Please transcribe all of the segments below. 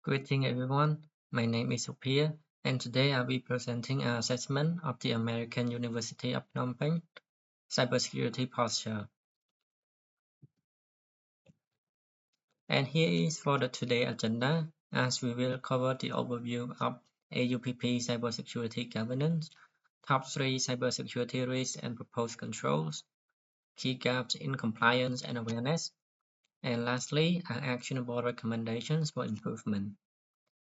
Greeting everyone, my name is Sophia, and today I'll be presenting an assessment of the American University of Phnom Penh Cybersecurity Posture. And here is for the today agenda, as we will cover the overview of AUPP cybersecurity governance, top 3 cybersecurity risks and proposed controls, key gaps in compliance and awareness, and lastly, our actionable recommendations for improvement.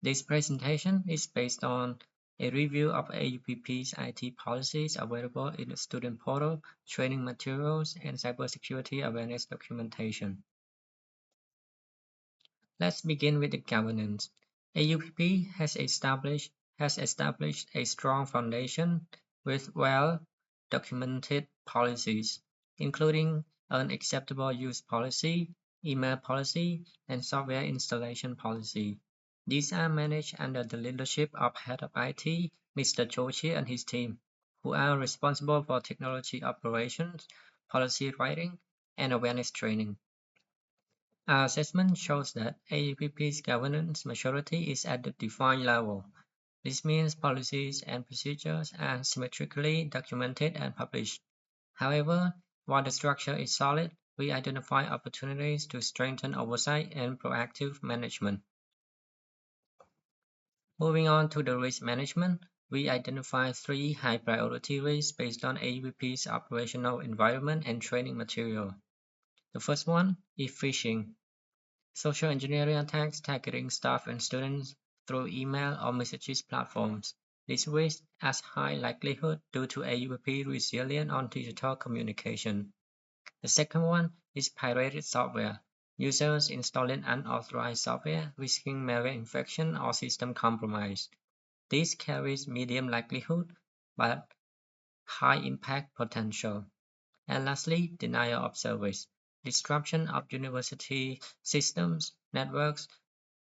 This presentation is based on a review of AUPP's IT policies available in the student portal, training materials, and cybersecurity awareness documentation. Let's begin with the governance. AUPP has established a strong foundation with well-documented policies, including an acceptable use policy, email policy, and software installation policy. These are managed under the leadership of Head of IT, Mr. Joshi, and his team, who are responsible for technology operations, policy writing, and awareness training. Our assessment shows that AUPP's governance maturity is at the defined level. This means policies and procedures are symmetrically documented and published. However, while the structure is solid, we identify opportunities to strengthen oversight and proactive management. Moving on to the risk management, we identify 3 high-priority risks based on AUPP's operational environment and training material. The first one is phishing. Social engineering attacks targeting staff and students through email or messages platforms. This risk has high likelihood due to AUPP resilience on digital communication. The second one is pirated software. Users installing unauthorized software, risking malware infection or system compromise. This carries medium likelihood but high impact potential. And lastly, denial of service. Disruption of university systems, networks,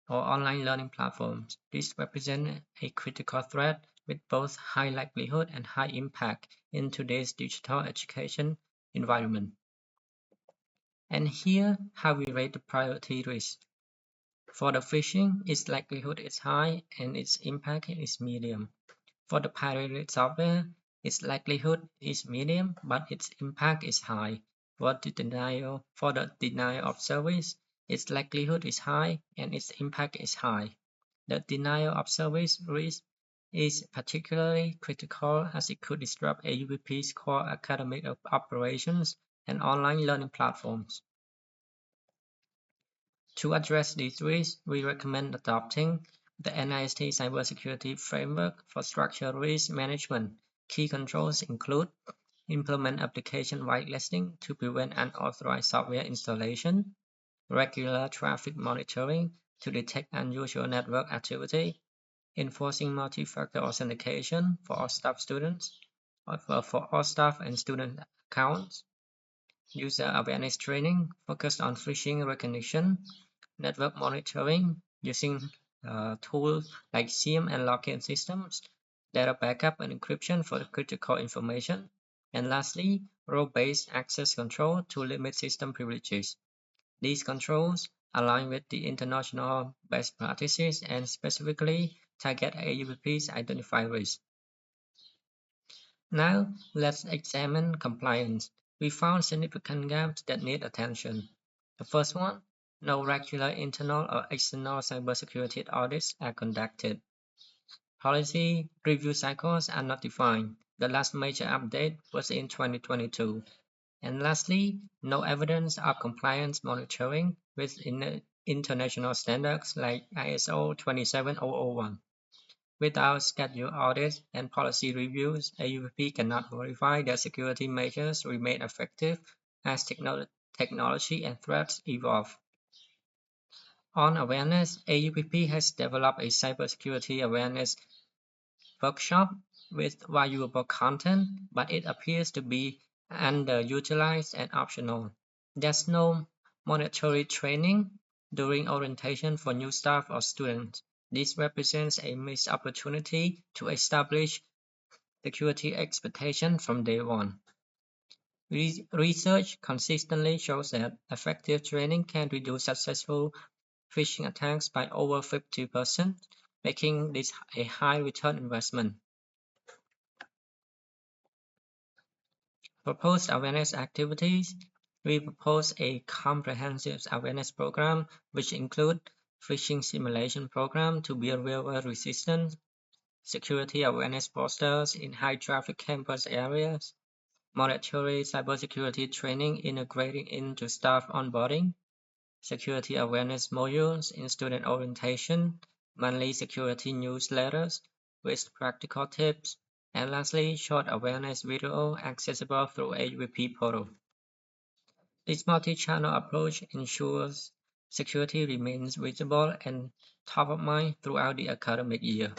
or online learning platforms. This represents a critical threat with both high likelihood and high impact in today's digital education environment. And here, how we rate the priority risk. For the phishing, its likelihood is high and its impact is medium. For the pirated software, its likelihood is medium, but its impact is high. For the denial of service, its likelihood is high and its impact is high. The denial of service risk is particularly critical as it could disrupt AUPP's core academic operations and online learning platforms. To address these risks, we recommend adopting the NIST Cybersecurity Framework for Structured Risk Management. Key controls include implement application whitelisting to prevent unauthorized software installation, regular traffic monitoring to detect unusual network activity, enforcing multi-factor authentication for all staff and student accounts, user awareness training focused on phishing recognition, network monitoring using tools like SIEM and login systems, data backup and encryption for critical information, and lastly, role-based access control to limit system privileges. These controls align with the international best practices and specifically target AUPP's identified risks. Now, let's examine compliance. We found significant gaps that need attention. The first one, no regular internal or external cybersecurity audits are conducted. Policy review cycles are not defined. The last major update was in 2022. And lastly, no evidence of compliance monitoring with international standards like ISO 27001. Without scheduled audits and policy reviews, AUPP cannot verify that security measures remain effective as technology and threats evolve. On awareness, AUPP has developed a cybersecurity awareness workshop with valuable content, but it appears to be underutilized and optional. There's no mandatory training during orientation for new staff or students. This represents a missed opportunity to establish security expectations from day one. Research consistently shows that effective training can reduce successful phishing attacks by over 50%, making this a high return investment. For post-awareness activities, we propose a comprehensive awareness program which includes phishing simulation program to build real-world resistance, security awareness posters in high-traffic campus areas, mandatory cybersecurity training integrating into staff onboarding, security awareness modules in student orientation, monthly security newsletters with practical tips, and lastly, short awareness video accessible through AVP portal. This multi-channel approach ensures security remains visible and top of mind throughout the academic year.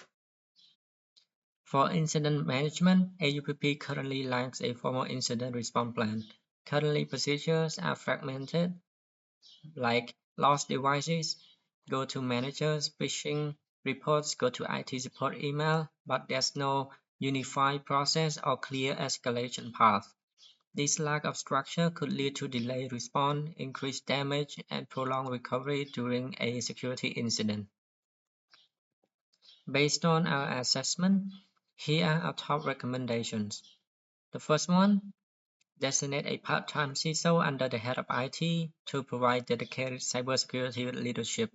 For incident management, AUPP currently lacks a formal incident response plan. Currently, procedures are fragmented, like lost devices go to managers, phishing reports go to IT support email, but there's no unified process or clear escalation path. This lack of structure could lead to delayed response, increased damage, and prolonged recovery during a security incident. Based on our assessment, here are our top recommendations. The first one, designate a part-time CISO under the head of IT to provide dedicated cybersecurity leadership.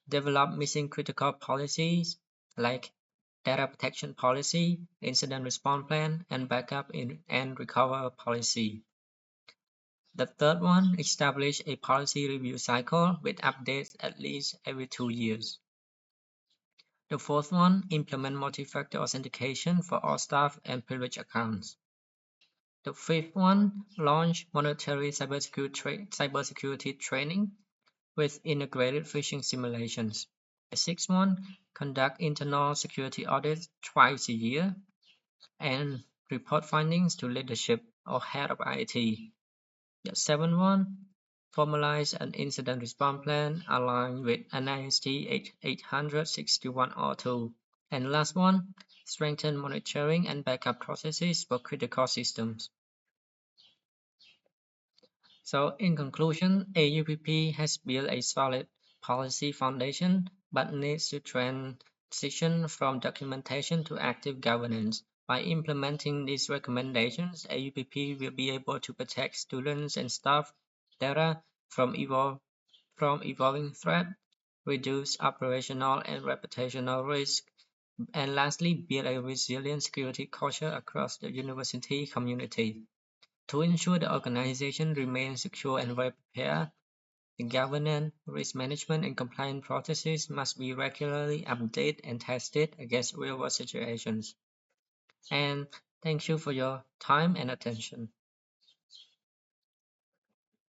Develop mission-critical policies like data protection policy, incident response plan, and backup and recover policy. The third one, establish a policy review cycle with updates at least every 2 years. The fourth one, implement multi-factor authentication for all staff and privileged accounts. The fifth one, launch monetary cybersecurity training with integrated phishing simulations. The sixth one, conduct internal security audits twice a year and report findings to leadership or head of IT. The seventh one, formalize an incident response plan aligned with NIST 861 And last one, strengthen monitoring and backup processes for critical systems. So in conclusion, AUPP has built a solid policy foundation but needs to transition from documentation to active governance. By implementing these recommendations, AUPP will be able to protect students and staff data from evolving threats, reduce operational and reputational risk, and lastly, build a resilient security culture across the university community. To ensure the organization remains secure and well prepared, the governance, risk management, and compliance processes must be regularly updated and tested against real-world situations. And thank you for your time and attention.